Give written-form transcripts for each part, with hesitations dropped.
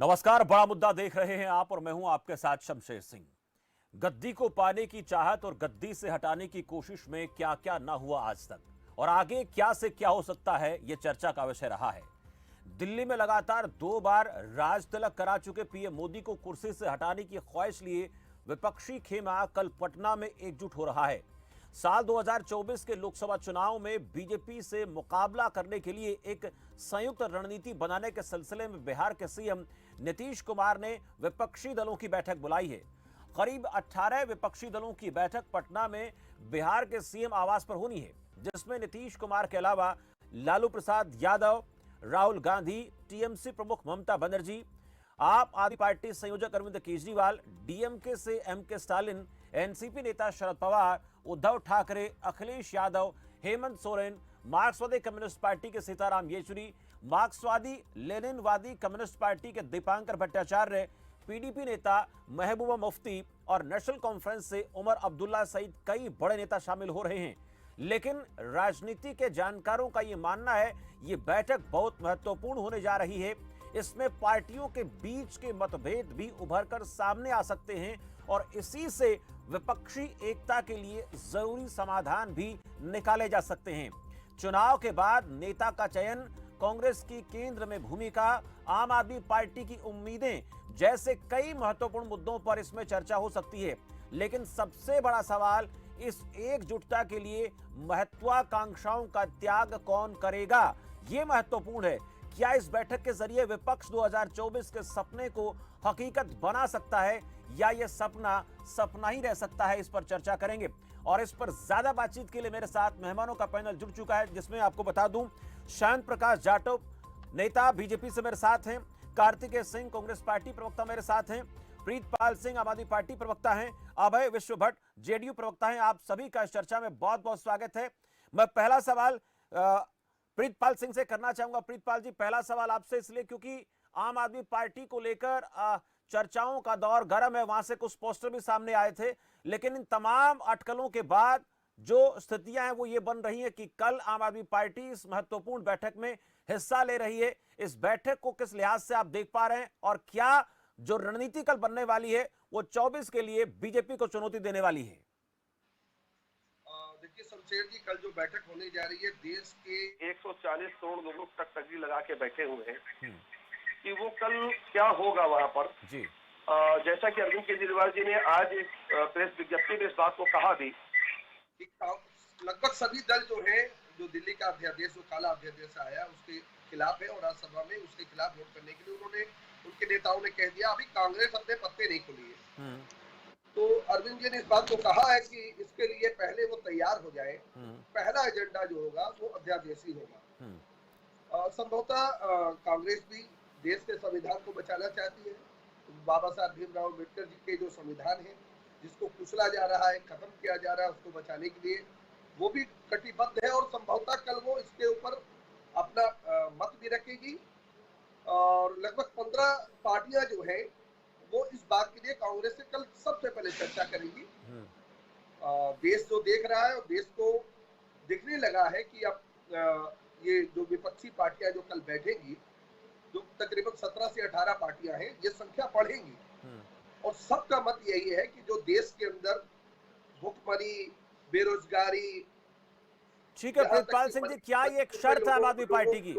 नमस्कार, बड़ा मुद्दा देख रहे हैं आप और मैं हूं आपके साथ शमशेर सिंह। गद्दी को पाने की चाहत और गद्दी से हटाने की कोशिश में क्या क्या ना हुआ आज तक और आगे क्या से क्या हो सकता है, यह चर्चा का विषय रहा है। दिल्ली में लगातार 2 बार राज तिलक करा चुके पीएम मोदी को कुर्सी से हटाने की ख्वाहिश लिए विपक्षी खेमा कल पटना में एकजुट हो रहा है। साल 2024 के लोकसभा चुनाव में बीजेपी से मुकाबला करने के लिए एक संयुक्त रणनीति बनाने के सिलसिले में बिहार के सीएम नीतीश कुमार ने विपक्षी दलों की बैठक बुलाई है। करीब 18 विपक्षी दलों की बैठक पटना में बिहार के सीएम आवास पर होनी है, जिसमें नीतीश कुमार के अलावा लालू प्रसाद यादव, राहुल गांधी, टीएमसी प्रमुख ममता बनर्जी, आप आदमी पार्टी संयोजक अरविंद केजरीवाल, डीएमके से एमके स्टालिन, एनसीपी नेता शरद पवार, उद्धव ठाकरे, अखिलेश यादव, हेमंत सोरेन, मार्क्सवादी कम्युनिस्ट पार्टी के सीताराम येचुरी, मार्क्सवादी लेनिनवादी कम्युनिस्ट पार्टी के दीपांकर भट्टाचार्य, पीडीपी नेता महबूबा मुफ्ती और नेशनल कॉन्फ्रेंस से उमर अब्दुल्ला सहित कई बड़े नेता शामिल हो रहे हैं। लेकिन राजनीति के जानकारों का यह मानना है ये बैठक बहुत महत्वपूर्ण होने जा रही है। इसमें पार्टियों के बीच के मतभेद भी उभर कर सामने आ सकते हैं और इसी से विपक्षी एकता के लिए जरूरी समाधान भी निकाले जा सकते हैं। चुनाव के बाद नेता का चयन, कांग्रेस की केंद्र में भूमिका, आम आदमी पार्टी की उम्मीदें जैसे कई महत्वपूर्ण मुद्दों पर इसमें चर्चा हो सकती है। लेकिन सबसे बड़ा सवाल इस एकजुटता के लिए महत्वाकांक्षाओं का त्याग कौन करेगा, यह महत्वपूर्ण है। क्या इस बैठक के जरिए विपक्ष 2024 के सपने को हकीकत बना सकता है या यह सपना ही रह सकता है, इस पर चर्चा करेंगे। और इस पर ज्यादा बातचीत के लिए मेरे साथ मेहमानों का पैनल जुड़ चुका है, जिसमें आपको बता दूं शांत प्रकाश जाटव नेता बीजेपी से मेरे साथ हैं, कार्तिकेय सिंह कांग्रेस पार्टी प्रवक्ता मेरे साथ हैं, प्रीतपाल सिंह आम आदमी पार्टी प्रवक्ता हैं, अभय विश्व भट्ट जेडीयू प्रवक्ता हैं। आप सभी का इस चर्चा में बहुत बहुत स्वागत है। मैं पहला सवाल प्रीतपाल सिंह से करना चाहूंगा। प्रीतपाल जी, पहला सवाल आपसे इसलिए क्योंकि आम आदमी पार्टी को लेकर चर्चाओं का दौर गर्म है, वहां से कुछ पोस्टर भी सामने आए थे, लेकिन इन तमाम अटकलों के बाद जो स्थितियां हैं वो ये बन रही हैं कि कल आम आदमी पार्टी इस महत्वपूर्ण बैठक में हिस्सा ले रही है। इस बैठक को किस लिहाज से आप देख पा रहे हैं और क्या जो रणनीति कल बनने वाली है वो 24 के लिए बीजेपी को चुनौती देने वाली है? देखिए शमशेर जी, कल जो बैठक होने जा रही है, देश के 140 करोड़ लोगों टकटकी लगा के बैठे हुए हैं कि वो कल क्या होगा वहां पर जी। जैसा कि अरविंद केजरीवाल जी ने आज एक प्रेस विज्ञप्ति में इस बात को कहा भी कि लगभग सभी दल जो है, जो दिल्ली का अध्यादेश, जो काला अध्यादेश आया उसके खिलाफ है और राज्यसभा में उसके खिलाफ वोट करने के लिए उन्होंने, उनके नेताओं ने कह दिया अभी कांग्रेस अपने पत्ते नहीं खुली है। तो अरविंद जी ने इस बात को कहा है कि इसके लिए पहले वो तैयार हो जाए। पहला एजेंडा जो होगा वो अध्यादेश ही होगा। संभवतः कांग्रेस भी देश के संविधान को बचाना चाहती है। बाबा साहब भीमराव अम्बेडकर जी के जो संविधान है, जिसको कुचला जा रहा है, खत्म किया जा रहा है, उसको बचाने के लिए वो भी कटिबद्ध है और संभवतः कल वो इसके ऊपर अपना मत भी रखेगी। और लगभग 15 पार्टियां जो है वो इस बात के लिए कांग्रेस से कल सबसे पहले चर्चा करेगी। देश जो देख रहा है और देश को दिखने लगा है कि अब ये जो विपक्षी पार्टियां जो कल बैठेंगी, जो तकरीबन 17 से 18 पार्टियां हैं, ये संख्या बढ़ेगी और सबका मत यही है कि जो देश के अंदर भुखमरी, बेरोजगारी। ठीक है प्रीतपाल सिंह जी, क्या ये एक शर्त है आम आदमी पार्टी की?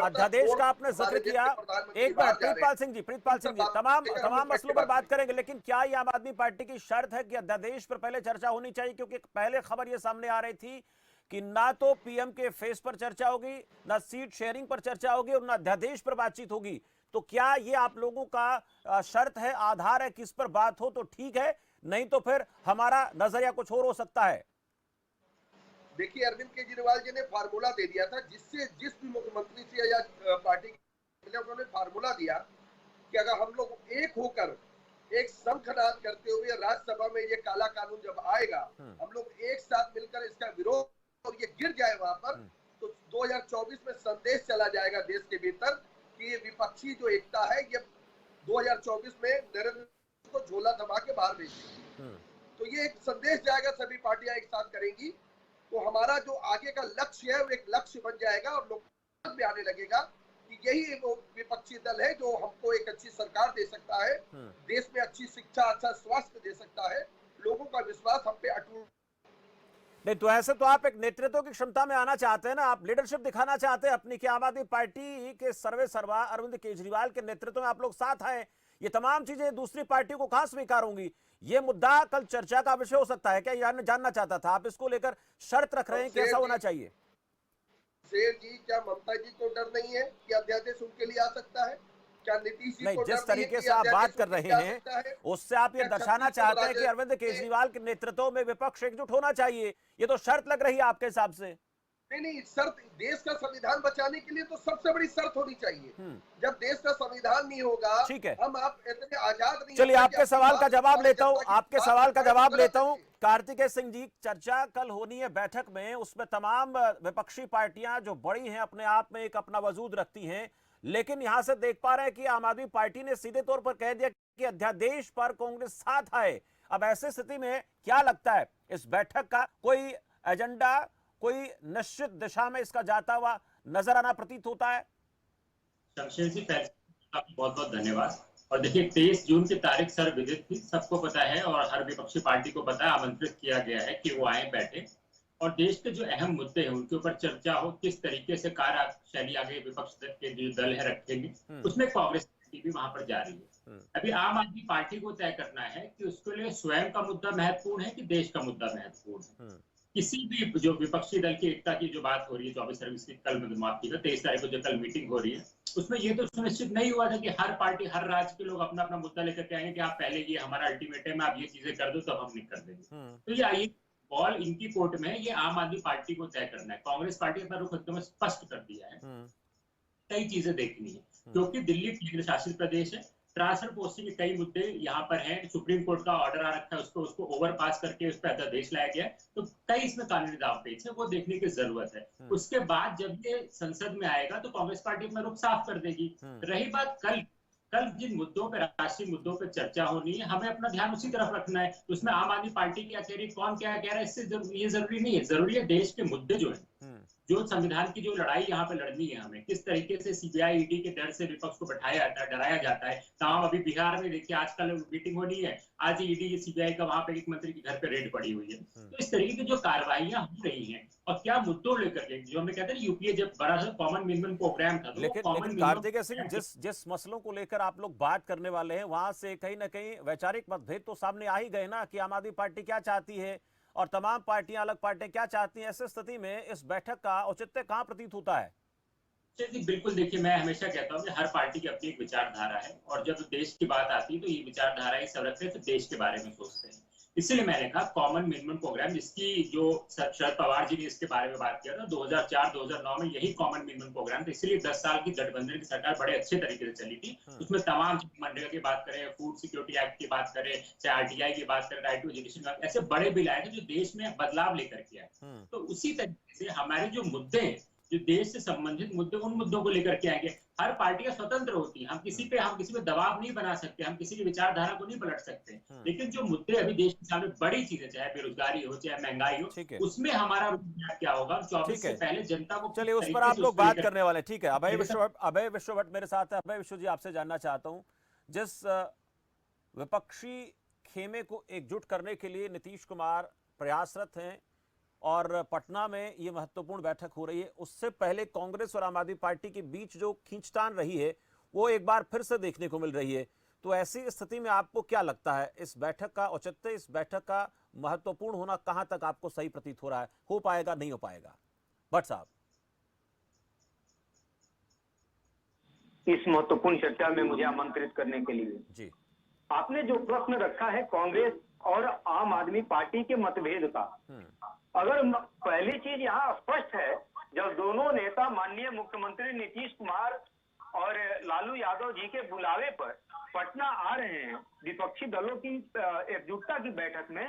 अध्यादेश का आपने जिक्र किया, एक मिनट प्रीतपाल सिंह जी, तमाम मसलों पर बात करेंगे, लेकिन क्या ये आम आदमी पार्टी की शर्त है कि अध्यादेश पर पहले चर्चा होनी चाहिए? क्योंकि पहले खबर ये सामने आ रही थी कि ना तो पीएम के फेस पर चर्चा होगी, ना सीट शेयरिंग पर चर्चा होगी और ना अध्यादेश पर बातचीत होगी। तो क्या ये आप लोगों का शर्त है, आधार है कि इस पर बात हो तो ठीक है, नहीं तो फिर हमारा नजरिया कुछ और हो सकता है? देखिए, अरविंद केजरीवाल जी ने फार्मूला दे दिया था, जिससे जिस भी मुख्यमंत्री से या पार्टी के उन्होंने फार्मूला दिया कि अगर हम लोग एक होकर एक शंखनाद करते हुए राज्यसभा में ये काला कानून जब आएगा, हम लोग एक साथ मिलकर इसका विरोध और ये गिर जाए वहां पर, तो 2024 में संदेश चला जाएगा देश के भीतर कि ये विपक्षी जो एकता है ये 2024 में नरेंद्र को झोला दबा के बाहर भेजेगी। तो ये एक संदेश जाएगा, सभी पार्टियां एक साथ करेंगी, तो हमारा जो आगे का लक्ष्य है वो एक लक्ष्य बन जाएगा और लोग भी आने लगेगा कि कि यही वो विपक्षी दल है जो हमको एक अच्छी सरकार दे सकता है, देश में अच्छी शिक्षा, अच्छा स्वास्थ्य दे सकता है, लोगों का विश्वास हम पे अटूट। नहीं तो ऐसे तो आप एक नेतृत्व की क्षमता में आना चाहते हैं ना, आप लीडरशिप दिखाना चाहते हैं अपनी, कि आम आदमी पार्टी के सर्वे सर्वा अरविंद केजरीवाल के नेतृत्व में आप लोग साथ आए, ये तमाम चीजें दूसरी पार्टी को कहां स्वीकार होंगी? ये मुद्दा कल चर्चा का विषय हो सकता है क्या? जानना चाहता था, आप इसको लेकर शर्त रख रहे हैं कि ऐसा होना चाहिए? शेर जी, क्या ममता जी को डर नहीं है कि अध्यादेश उनके लिए आ सकता है? क्या नीतीश जी नहीं, को डर जिस नहीं है तरीके कि से आप बात अध्यादेश कर उनके रहे लिए आ हैं सकता है? उससे आप ये क्या दर्शाना 36 चाहते हैं कि राज्य अरविंद केजरीवाल के नेतृत्व में विपक्ष एकजुट होना चाहिए, ये तो शर्त लग रही है आपके हिसाब से। नहीं, शर्त देश का संविधान बचाने के लिए तो सबसे बड़ी शर्त होनी चाहिए। जब देश का संविधान नहीं होगा, ठीक है, हम आप इतने आजाद नहीं चलिए होंगे कि आपके अपनी सवाल का बात जवाब हमारी लेता हूं, जनता की आपके बात सवाल का रखें, जवाब गलत लेता हूं। रखें। कार्तिकेय सिंह जी, चर्चा कल होनी है बैठक में, उसमें तमाम विपक्षी पार्टियां जो बड़ी हैं अपने आप में एक अपना वजूद रखती हैं, लेकिन यहां से देख पा रहे हैं कि आम आदमी पार्टी ने सीधे तौर पर कह दिया कि अध्यादेश पर कांग्रेस साथ आए। अब ऐसी स्थिति में क्या लगता है, इस बैठक का कोई एजेंडा, कोई निश्चित दिशा में इसका जाता हुआ नजर आना प्रतीत होता है? शमशेर जी, पहले आपको बहुत बहुत धन्यवाद। और देखिए 23 जून की तारीख सर्वविदित थी, सबको पता है और हर विपक्षी पार्टी को पता है, आमंत्रित किया गया है कि वो आए बैठे और देश के जो अहम मुद्दे हैं उनके ऊपर चर्चा हो, किस तरीके से कार्यशैली आगे विपक्ष के जो दल है रखेंगे, उसमें कांग्रेस पार्टी भी वहां पर जा रही है। अभी आम आदमी पार्टी को तय करना है कि उसके लिए स्वयं का मुद्दा महत्वपूर्ण है कि देश का मुद्दा महत्वपूर्ण है। किसी भी जो विपक्षी दल की एकता की जो बात हो रही है 24 तारीख की, कल माफ कीजिएगा 23 तारीख को जो कल मीटिंग हो रही है, उसमें ये तो सुनिश्चित नहीं हुआ था कि हर पार्टी, हर राज्य के लोग अपना अपना मुद्दा लेकर के आएंगे कि आप पहले ये हमारा अल्टीमेटम है, आप ये चीजें कर दो तब हम नहीं कर देंगे। तो ये आइए बॉल इनकी कोर्ट में है, ये आम आदमी पार्टी को तय करना है। कांग्रेस पार्टी अपना रुख एकदम स्पष्ट कर दिया है, कई चीजें देखनी है क्योंकि दिल्ली केंद्र शासित प्रदेश है, ट्रांसफर पोस्टिंग के कई मुद्दे यहाँ पर हैं, सुप्रीम कोर्ट का ऑर्डर आ रखा है, उसको ओवर पास करके उस पर अध्यादेश लाया गया है, तो कई इसमें कानूनी दावपेच है, वो देखने की जरूरत है। उसके बाद जब ये संसद में आएगा तो कांग्रेस पार्टी अपना रुख साफ कर देगी। रही बात कल जिन मुद्दों पर, राष्ट्रीय मुद्दों पर चर्चा होनी है, हमें अपना ध्यान उसी तरफ रखना है। उसमें आम आदमी पार्टी क्या कह रही है, कौन क्या कह रहा है, इससे ये जरूरी नहीं है। जरूरी है देश के मुद्दे जो है, जो संविधान की जो लड़ाई यहाँ पे लड़नी है हमें, किस तरीके से सीबीआई ईडी के डर से विपक्ष को बैठाया जाता है, डराया जाता है। तमाम अभी बिहार में देखिए आजकल मीटिंग होनी है, आज ईडी सीबीआई का वहां पे एक मंत्री के घर पे रेड पड़ी हुई है। तो इस तरीके की जो कार्रवाइयां हो रही हैं और क्या मुद्दों लेकर के, जो हमें कहते हैं यूपीए जब बड़ा सा कॉमन मिनिमम प्रोग्राम था, तो लेकिन कार्तिकेय सिंह, जिस मसलों को लेकर आप लोग बात करने वाले हैं वहां से कहीं ना कहीं वैचारिक मतभेद तो सामने आ ही गए ना, कि आम आदमी पार्टी क्या चाहती है और तमाम पार्टियां, अलग पार्टियां क्या चाहती हैं। ऐसी स्थिति में इस बैठक का औचित्य कहां प्रतीत होता है? जी बिल्कुल, देखिए मैं हमेशा कहता हूँ कि हर पार्टी की अपनी एक विचारधारा है और जब देश की बात आती है तो ये विचारधारा एक सब रखते हैं, तो देश के बारे में सोचते हैं। इसलिए मैंने कहा कॉमन मिनिमम प्रोग्राम, जिसकी जो शरद पवार जी ने इसके बारे में बात किया था 2004-2009 में, यही कॉमन मिनिमम प्रोग्राम था। इसलिए 10 साल की गठबंधन की सरकार बड़े अच्छे तरीके से चली थी। उसमें तमाम मनरेगा की बात करें, फूड सिक्योरिटी एक्ट की बात करें, चाहे आरटीआई की बात करें, राइट टू एजुकेशन, ऐसे बड़े बिल आए थे जो देश में बदलाव लेकर के आए। तो उसी तरीके से हमारे जो मुद्दे हैं, जो देश से संबंधित मुद्दे, उन मुद्दों को लेकर के आएंगे। हर पार्टियां स्वतंत्र होती हैं, हम किसी पे दबाव नहीं बना सकते, हम किसी की विचारधारा को नहीं पलट सकते, लेकिन जो मुद्दे अभी देश के सामने बड़ी चीजें, चाहे बेरोजगारी हो, चाहे महंगाई हो, उसमें हमारा क्या होगा 24 से पहले जनता को, चलिए उस पर आप लोग बात करने वाले। ठीक है, अभय विश्वभट्ट मेरे साथ है। अभय विश्व जी, आपसे जानना चाहता हूं, जिस विपक्षी खेमे को एकजुट करने के लिए नीतीश कुमार प्रयासरत हैं और पटना में ये महत्वपूर्ण बैठक हो रही है, उससे पहले कांग्रेस और आम आदमी पार्टी के बीच जो खींचतान रही है वो एक बार फिर से देखने को मिल रही है। तो ऐसी स्थिति में आपको क्या लगता है, इस बैठक का औचित्य, इस बैठक का महत्वपूर्ण होना कहां तक आपको सही प्रतीत हो रहा है? हो पाएगा, नहीं हो पाएगा? भट्ट साहब। इस महत्वपूर्ण चर्चा में मुझे आमंत्रित करने के लिए जी, आपने जो प्रश्न रखा है कांग्रेस और आम आदमी पार्टी के मतभेद का, अगर पहली चीज यहाँ स्पष्ट है, जब दोनों नेता माननीय मुख्यमंत्री नीतीश कुमार और लालू यादव जी के बुलावे पर पटना आ रहे हैं विपक्षी दलों की एकजुटता की बैठक में,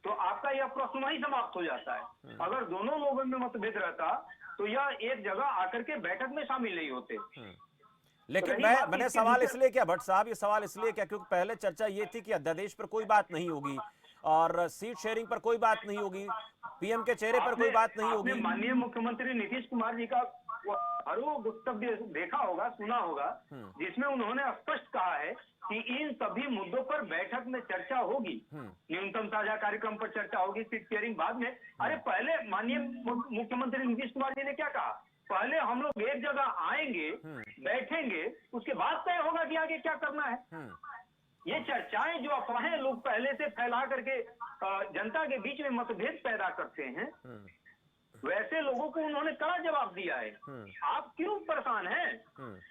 तो आपका यह प्रश्न वहीं समाप्त हो जाता है। अगर दोनों लोगों में मतभेद रहता तो यह एक जगह आकर के बैठक में शामिल नहीं होते। लेकिन मैंने सवाल इसलिए किया भट्ट साहब, ये सवाल इसलिए किया क्योंकि पहले चर्चा ये थी कि अध्यादेश पर कोई बात नहीं होगी और सीट शेयरिंग पर कोई बात नहीं होगी, पीएम के चेहरे पर कोई बात नहीं होगी। माननीय मुख्यमंत्री नीतीश कुमार जी का वो हर वो वक्तव्य देखा होगा, सुना होगा, जिसमें उन्होंने स्पष्ट कहा है कि इन सभी मुद्दों पर बैठक में चर्चा होगी। न्यूनतम साझा कार्यक्रम पर चर्चा होगी, सीट शेयरिंग बाद में। अरे पहले माननीय मुख्यमंत्री नीतीश कुमार जी ने क्या कहा, पहले हम लोग एक जगह आएंगे, बैठेंगे, उसके बाद तय होगा कि आगे क्या करना है। ये चर्चाएं, जो अफवाहें लोग पहले से फैला करके जनता के बीच में मतभेद पैदा करते हैं, वैसे लोगों को उन्होंने कड़ा जवाब दिया है। आप क्यों परेशान हैं?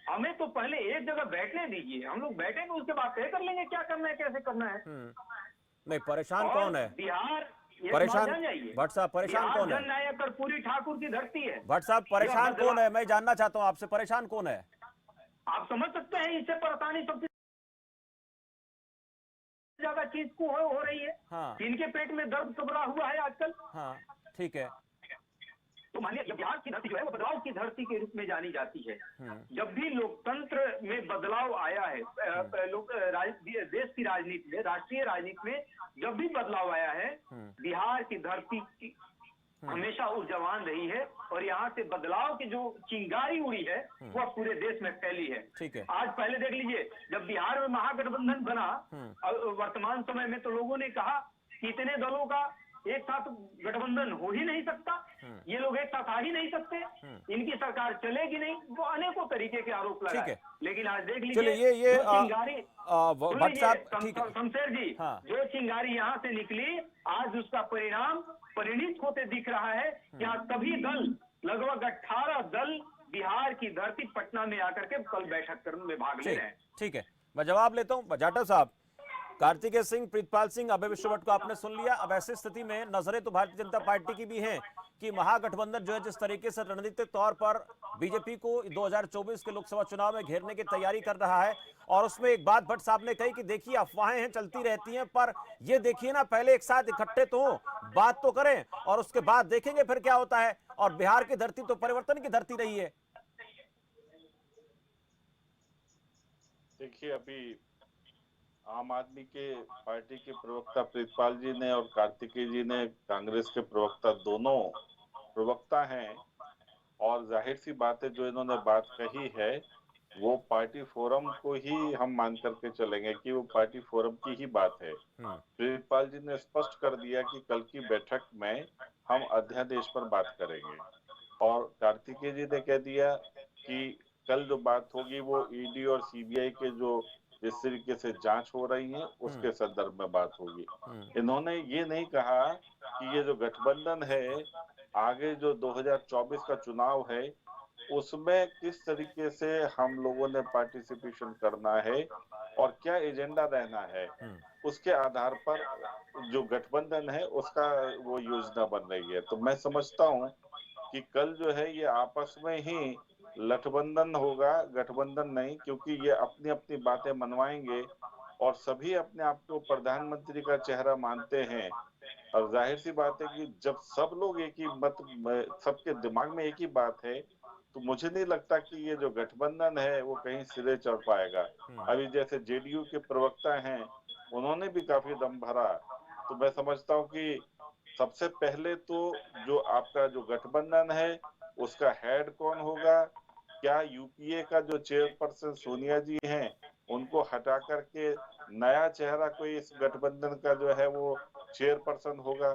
हमें तो पहले एक जगह बैठने दीजिए, हम लोग बैठेंगे, उसके बाद तय कर लेंगे क्या करना है, कैसे करना है। नहीं, परेशान कौन है? बिहार परेशान भट्ट साहब, परेशान कौन है? जननायक कर्पूरी ठाकुर की धरती है। भट्ट साहब, परेशान कौन है? मैं जानना चाहता हूँ आपसे, परेशान कौन है? आप समझ सकते हैं इससे परेशानी सबसे ज्यादा चीज को हो रही है। हाँ। जिनके पेट में दर्द कबरा हुआ है आजकल। हाँ, ठीक है। तो मानिए बिहार की धरती जो है वो बदलाव की धरती के रूप में जानी जाती है। जब भी लोकतंत्र में बदलाव आया है, देश की राजनीति में, राष्ट्रीय राजनीति में जब भी बदलाव आया है, बिहार की धरती की हमेशा ऊर्जावान रही है और यहाँ से बदलाव की जो चिंगारी उड़ी है वह पूरे देश में फैली है। ठीक है। आज पहले देख लीजिए, जब बिहार में महागठबंधन बना, वर्तमान समय में तो लोगों ने कहा कि इतने दलों का एक साथ गठबंधन हो ही नहीं सकता, ये लोग एक साथ आ ही नहीं सकते, इनकी सरकार चलेगी नहीं, वो अनेकों तरीके के आरोप लगाए। लेकिन आज देख लीजिए, ये चिंगारी, भट्ट साहब, शमशेर जी, जो चिंगारी यहाँ से निकली, आज उसका परिणाम परिणित होते दिख रहा है। यहाँ सभी दल, लगभग 18 दल बिहार की धरती पटना में आकर के कल बैठक करने में भाग ले रहे हैं। ठीक है, मैं जवाब लेता हूँ। जाटव साहब, कार्तिकेय सिंह, प्रीतपाल सिंह, अभय विश्वभट्ट को आपने सुन लिया। अब ऐसी स्थिति में नजरें तो भारतीय जनता पार्टी की भी हैं कि महागठबंधन जो है जिस तरीके से रणनीतिक तौर पर बीजेपी को 2024 के लोकसभा चुनाव में घेरने की तैयारी कर रहा है, और उसमें एक बात भट्ट साहब ने कही कि देखिए अफवाहें हैं, चलती रहती हैं, पर ये देखिए ना, पहले एक साथ इकट्ठे तो हो, बात तो करें, और उसके बाद देखेंगे फिर क्या होता है। और बिहार की धरती तो परिवर्तन की धरती रही है। देखिए, अभी आम आदमी के पार्टी के प्रवक्ता प्रीतपाल जी ने और कार्तिकेय जी ने, कांग्रेस के प्रवक्ता, दोनों प्रवक्ता हैं, और जाहिर सी बात है जो इन्होंने बात कही है वो पार्टी फोरम को ही हम मान करके चलेंगे कि वो पार्टी फोरम की ही बात है। प्रीतपाल जी ने स्पष्ट कर दिया कि कल की बैठक में हम अध्यादेश पर बात करेंगे, और कार्तिकेय जी ने कह दिया कि कल जो बात होगी वो ईडी और सीबीआई के जो जिस तरीके से जांच हो रही है उसके संदर्भ में बात होगी। इन्होंने ये नहीं कहा कि ये जो गठबंधन है, आगे जो 2024 का चुनाव है उसमें किस तरीके से हम लोगों ने पार्टिसिपेशन करना है और क्या एजेंडा रहना है, उसके आधार पर जो गठबंधन है उसका वो योजना बन रही है। तो मैं समझता हूँ कि कल जो है ये आपस में ही लठबंधन होगा, गठबंधन नहीं, क्योंकि ये अपनी अपनी बातें मनवाएंगे और सभी अपने आप को प्रधानमंत्री का चेहरा मानते हैं। और जाहिर सी बात है कि जब सब लोग एक ही मत, सबके दिमाग में एक ही बात है, तो मुझे नहीं लगता कि ये जो गठबंधन है वो कहीं सिरे चढ़ पाएगा। अभी जैसे जेडीयू के प्रवक्ता हैं, उन्होंने भी काफी दम भरा, तो मैं समझता हूँ कि सबसे पहले तो जो आपका जो गठबंधन है उसका हेड कौन होगा, क्या यूपीए का जो चेयरपर्सन सोनिया जी हैं उनको हटा करके नया चेहरा कोई इस गठबंधन का जो है वो चेयरपर्सन होगा,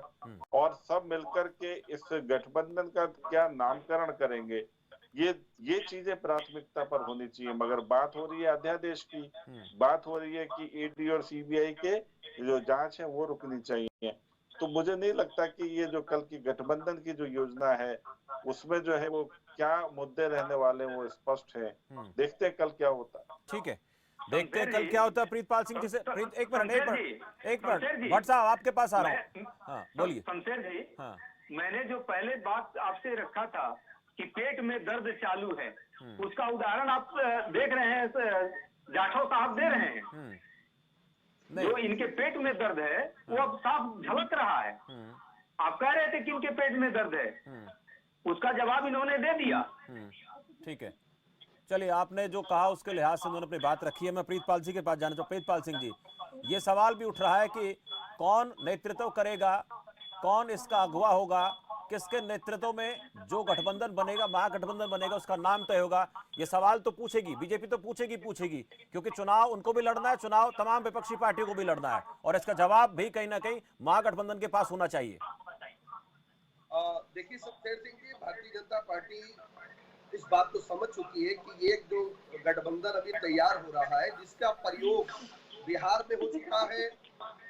और सब मिलकर के इस गठबंधन का क्या नामकरण करेंगे, ये चीजें प्राथमिकता पर होनी चाहिए। मगर बात हो रही है अध्यादेश की, बात हो रही है कि ईडी और सीबीआई के जो जांच है वो रुकनी चाहिए। तो मुझे नहीं लगता कि ये जो कल की गठबंधन की जो योजना है उसमें जो है वो क्या मुद्दे रहने वाले हैं वो स्पष्ट है। देखते हैं कल क्या होता है। ठीक है, देखते हैं कल क्या होता है। प्रीतपाल सिंह जी से एक मिनट भट्ट साहब आपके पास आ रहा हूँ। हाँ बोलिए। शमशेर जी, मैंने जो पहले बात आपसे रखा था कि पेट में दर्द चालू है, उसका उदाहरण आप देख रहे हैं, जाठव साहब दे रहे हैं। जो इनके पेट में दर्द है वो अब साफ झलक रहा है। आप कह रहे थे कि इनके पेट में दर्द है, उसका जवाब इन्होंने दे दिया। ठीक है, चलिए, आपने जो कहा उसके लिहाज से उन्होंने अपनी बात रखी है। मैं प्रीतपाल सिंह के पास जाना चाहूँ। प्रीतपाल सिंह जी, ये सवाल भी उठ रहा है कि कौन नेतृत्व करेगा, कौन इसका अगुवा होगा, किसके नेतृत्व में जो गठबंधन बनेगा, महागठबंधन बनेगा, उसका नाम तय होगा। ये सवाल तो पूछेगी बीजेपी, तो पूछेगी क्योंकि चुनाव उनको भी लड़ना है, चुनाव तमाम विपक्षी पार्टियों को भी लड़ना है, और इसका जवाब भी कहीं ना कहीं महागठबंधन के पास होना चाहिए। देखिए सुखदेव सिंह जी, भारतीय जनता पार्टी इस बात को समझ चुकी है कि एक जो गठबंधन अभी तैयार हो रहा है, जिसका प्रयोग बिहार में हो चुका है,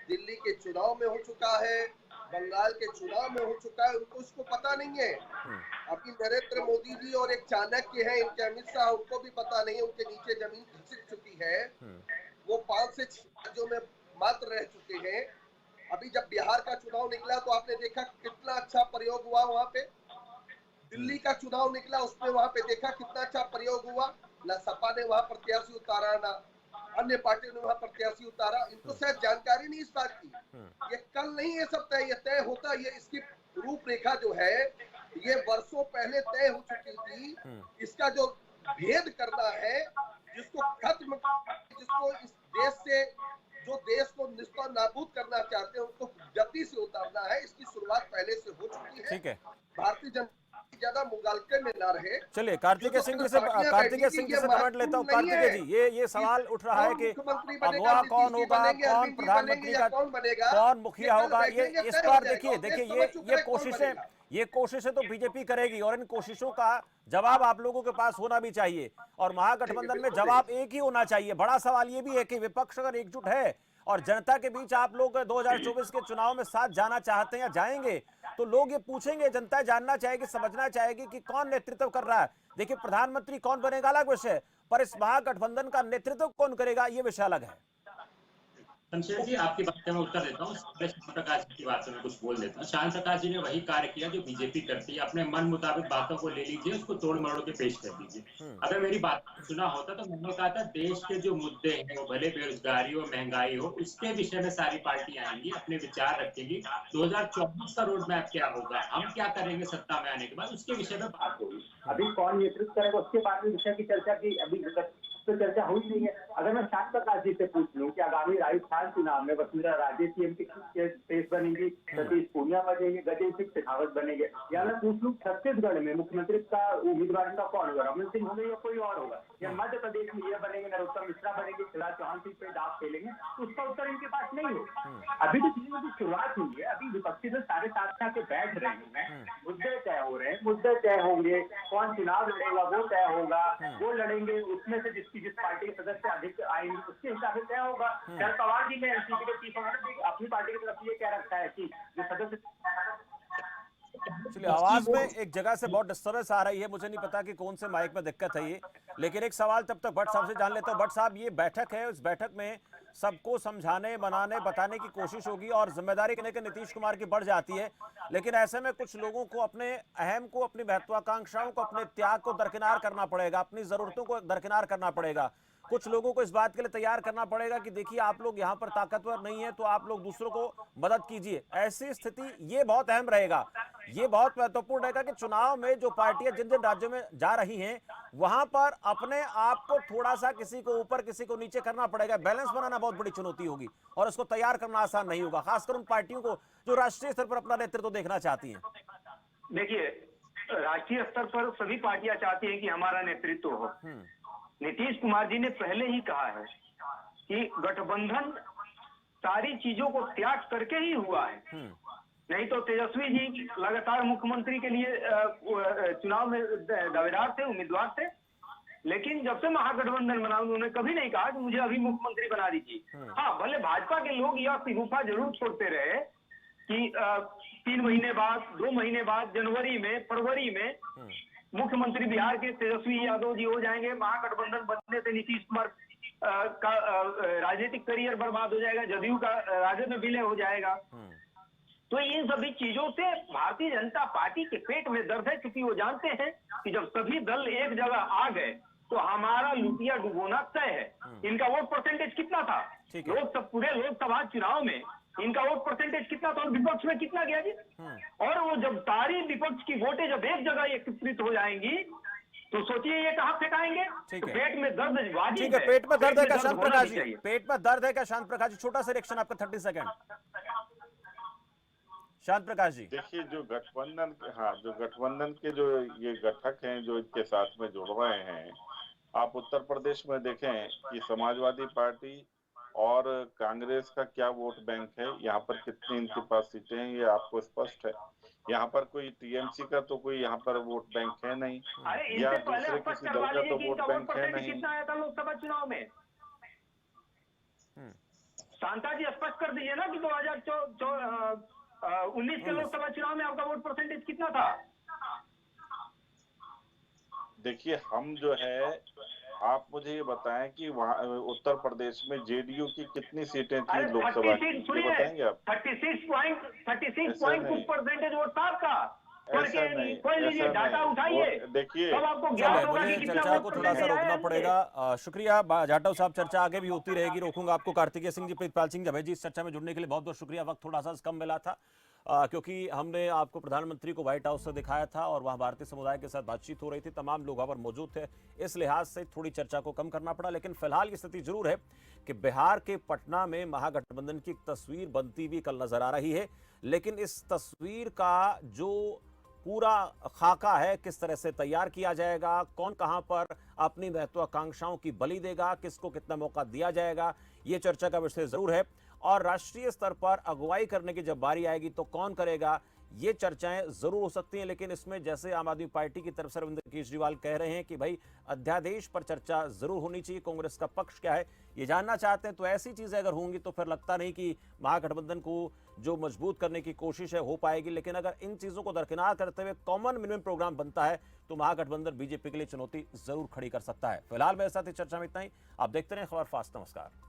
दिल्ली के चुनाव में हो चुका है, बंगाल के चुनाव में हो चुका है, उनको इसको पता नहीं है। अभी नरेंद्र मोदी जी और एक चाणक्य है इनके अमित शाह, उनको भी पता नहीं है, उनके नीचे जमीन खिसक चुकी है। वो 5 से 6 राज्यों में मात्र रह चुके हैं। अभी जब बिहार का चुनाव निकला तो आपने देखा कितना अच्छा प्रयोग हुआ वहां पे। दिल्ली का चुनाव निकला उसमें वहां पे देखा कितना अच्छा प्रयोग हुआ। ना सपा ने वहां प्रत्याशी उतारा, ना अन्य पार्टियों ने वहां प्रत्याशी उतारा। इनको शायद जानकारी नहीं इस बात की। ये कल नहीं ये सब तय होता, ये इसकी रूपरेखा जो है ये वर्षों पहले तय हो चुकी थी। इसका जो भेद करना है, जिसको खत्म, जिसको इस देश से, जो देश को निस्तार नाबूद करना चाहते हैं, उनको गति से उतारना है। इसकी शुरुआत पहले से हो चुकी है। ठीक है, भारतीय जनता ज्यादा मुगालके में ना रहे। चलिए कार्तिकेय सिंह जी से कमेंट लेता हूँ। कार्तिकेय जी, ये सवाल उठ रहा है कि अगवा कौन होगा, कौन प्रधानमंत्री का, कौन मुखिया होगा, ये इस बार देखिए ये कोशिशें तो बीजेपी करेगी, और इन कोशिशों का जवाब आप लोगों के पास होना भी चाहिए, और महागठबंधन में जवाब एक ही होना चाहिए। बड़ा सवाल ये भी है कि विपक्ष अगर एकजुट है और जनता के बीच आप लोग 2024 के चुनाव में साथ जाना चाहते हैं या जाएंगे, तो लोग ये पूछेंगे, जनता जानना चाहेगी, समझना चाहेगी कि कौन नेतृत्व कर रहा है। देखिए प्रधानमंत्री कौन बनेगा अलग विषय, पर इस महागठबंधन का नेतृत्व कौन करेगा ये विषय अलग है। शमशेर जी, आपकी बात का मैं उत्तर देता हूँ। श्याम प्रकाश जी की बात से मैं कुछ बोल देता हूँ। श्याम प्रकाश जी ने वही कार्य किया जो बीजेपी करती है। अपने मन मुताबिक बातों को ले लीजिए, उसको तोड़ मरोड़ के पेश कर दीजिए। अगर मेरी बात सुना होता तो मैंने कहा था देश के जो मुद्दे हैं, वो भले बेरोजगारी हो, महंगाई हो, उसके विषय में सारी पार्टियां आएंगी, अपने विचार रखेंगी। 2024 का रोड मैप क्या होगा, हम क्या करेंगे सत्ता में आने के बाद, उसके विषय में बात होगी। अभी कौन नेतृत्व करेगा उसके बाद में विषय की चर्चा की अभी तो चर्चा हुई नहीं है। अगर मैं श्याम प्रकाश जी से पूछ लूं कि आगामी राजस्थान चुनाव में वसुंधरा राजे सीएम की फेस बनेंगी, सतीश पूनिया बनेंगे, गजेंद्र सिंह शेखावत बनेंगे, या मैं पूछ लूं छत्तीसगढ़ में मुख्यमंत्री का उम्मीदवार का कौन होगा, रमन सिंह होंगे या कोई और होगा, या मध्य प्रदेश में ये बनेंगे, नरोत्तम मिश्रा बनेंगे, शिवराज चौहान सिंह पे दाव खेलेंगे, तो उसका उत्तर इनके पास नहीं होगा। अभी तो चीजों की शुरुआत हुई है। अभी विपक्षी दल सारे साथ आके बैठ रहे हैं, मुद्दे तय हो रहे हैं, मुद्दे तय होंगे, कौन चुनाव लड़ेगा वो तय होगा, वो लड़ेंगे, उसमें से जिस पार्टी के सदस्य अधिक आएंगे उसके हिसाब से तय होगा। शरद पवार जी ने एनसीपी के चीफ अपनी पार्टी की तरफ ये क्या रखा है कि जो सदस्य। चलिए, आवाज में एक जगह से बहुत डिस्टर्बेंस आ रही है, मुझे नहीं पता कि कौन से माइक में दिक्कत है ये, लेकिन एक सवाल तब तक भट्ट साहब से जान लेता हूं। भट्ट साहब, ये बैठक है, उस बैठक में सबको समझाने, बनाने, बताने की कोशिश होगी, और जिम्मेदारी कहने के नीतीश कुमार की बढ़ जाती है, लेकिन ऐसे में कुछ लोगों को अपने अहम को, अपनी महत्वाकांक्षाओं को, अपने त्याग को दरकिनार करना पड़ेगा, अपनी जरूरतों को दरकिनार करना पड़ेगा। कुछ लोगों को इस बात के लिए तैयार करना पड़ेगा कि देखिए आप लोग यहाँ पर ताकतवर नहीं है, तो आप लोग दूसरों को मदद कीजिए। ऐसी स्थिति ये बहुत अहम रहेगा, ये बहुत महत्वपूर्ण रहेगा कि चुनाव में जो पार्टियां जिन जिन राज्यों में जा रही हैं, वहां पर अपने आप को थोड़ा सा किसी को ऊपर किसी को नीचे करना पड़ेगा। बैलेंस बनाना बहुत बड़ी चुनौती होगी, और उसको तैयार करना आसान नहीं होगा, खासकर उन पार्टियों को जो राष्ट्रीय स्तर पर अपना नेतृत्व देखना चाहती हैं। देखिए, राष्ट्रीय स्तर पर सभी पार्टियां चाहती हैं कि हमारा नेतृत्व हो। नीतीश कुमार जी ने पहले ही कहा है कि गठबंधन सारी चीजों को त्याग करके ही हुआ है। नहीं तो तेजस्वी जी लगातार मुख्यमंत्री के लिए चुनाव में दावेदार थे, उम्मीदवार थे, लेकिन जब से महागठबंधन बना उन्होंने कभी नहीं कहा कि मुझे अभी मुख्यमंत्री बना दीजिए। हाँ, भले भाजपा के लोग यह सिगुफा जरूर छोड़ते रहे कि 3 महीने बाद, 2 महीने बाद, जनवरी में, फरवरी में मुख्यमंत्री बिहार के तेजस्वी यादव जी हो जाएंगे, महागठबंधन बनने से नीतीश कुमार का राजनीतिक करियर बर्बाद हो जाएगा, जदयू का राजद में विलय हो जाएगा। तो इन सभी चीजों से भारतीय जनता पार्टी के पेट में दर्द है, क्योंकि वो जानते हैं कि जब सभी दल एक जगह आ गए तो हमारा लुटिया डुबोना तय है। इनका वोट परसेंटेज कितना था पूरे लोकसभा चुनाव में, इनका वोट परसेंटेज कितना था और विपक्ष में कितना गया जी? और वो जब सारी विपक्ष की वोटें जब एक जगह एकत्रित हो जाएंगी तो सोचिए ये कहां फेंकाएंगे। तो पेट में दर्द वाजिब है। पेट में दर्द है क्या शांत प्रकाश जी? पेट में दर्द है क्या शांत प्रकाश जी? छोटा सा रिएक्शन आपका, 30 सेकंड। शांत प्रकाश जी। देखिए जो गठबंधन, हाँ, जो गठबंधन के जो ये घटक हैं जो इनके साथ में जुड़ रहे हैं, आप उत्तर प्रदेश में देखें कि समाजवादी पार्टी और कांग्रेस का क्या वोट बैंक है, यहाँ पर कितनी इनके पास सीटें हैं, ये आपको स्पष्ट है। यहाँ पर कोई टीएमसी का तो कोई यहाँ पर वोट बैंक है नहीं, अरे या इनसे पहले दूसरे स्पष्ट किसी करवा दल का लीजिए तो कि वोट इनका वोट बैंक है परसेंटेज नहीं। कितना आया था लोकसभा चुनाव में। शांता जी स्पष्ट कर दीजिए ना कि 2019 के लोकसभा चुनाव में आपका वोट परसेंटेज कितना था। देखिए हम जो है, आप मुझे ये बताएं कि वहाँ उत्तर प्रदेश में जेडीयू की कितनी सीटें थी अरे लोकसभा 36 की, ये सुनिए, बताएंगे आप? 36 ऐसा पॉइंट कुछ नहीं, परसेंटेज वोट था आपका। ऐसा नहीं, खोल लीजिए, ऐसा डाटा नहीं। उठाइए, देखिए, तब आपको ज्ञात चलिए, होगा कि मुझे कितना चर्चा वोट को थोड़ा सा परसेंटेज आया रोकना है पड़ेगा। शुक्रिया जाटव साहब, चर्चा आगे भी होती रहेगी, रोकूंगा आपको। कार्तिकेय सिंह जी, प्रीतपाल सिंह जवेद जी, इस चर्चा में जुड़ने के लिए बहुत बहुत शुक्रिया। वक्त थोड़ा सा कम मिला था क्योंकि हमने आपको प्रधानमंत्री को व्हाइट हाउस से दिखाया था और वहां भारतीय समुदाय के साथ बातचीत हो रही थी, तमाम लोग वहां पर मौजूद थे, इस लिहाज से थोड़ी चर्चा को कम करना पड़ा। लेकिन फिलहाल ये स्थिति जरूर है कि बिहार के पटना में महागठबंधन की तस्वीर बनती हुई कल नजर आ रही है, लेकिन इस तस्वीर का जो पूरा खाका है किस तरह से तैयार किया जाएगा, कौन कहां पर अपनी महत्वाकांक्षाओं की बलि देगा, किसको कितना मौका दिया जाएगा, ये चर्चा का विषय जरूर है। और राष्ट्रीय स्तर पर अगुवाई करने की जब बारी आएगी तो कौन करेगा, ये चर्चाएं जरूर हो सकती हैं। लेकिन इसमें जैसे आम आदमी पार्टी की तरफ से अरविंद केजरीवाल कह रहे हैं कि भाई अध्यादेश पर चर्चा जरूर होनी चाहिए, कांग्रेस का पक्ष क्या है ये जानना चाहते हैं, तो ऐसी चीजें अगर होंगी तो फिर लगता नहीं कि महागठबंधन को जो मजबूत करने की कोशिश है हो पाएगी। लेकिन अगर इन चीजों को दरकिनार करते हुए कॉमन मिनिमम प्रोग्राम बनता है तो महागठबंधन बीजेपी के लिए चुनौती जरूर खड़ी कर सकता है। फिलहाल मेरे साथ इस चर्चा में इतना ही। आप देखते रहे खबर फास्ट। नमस्कार।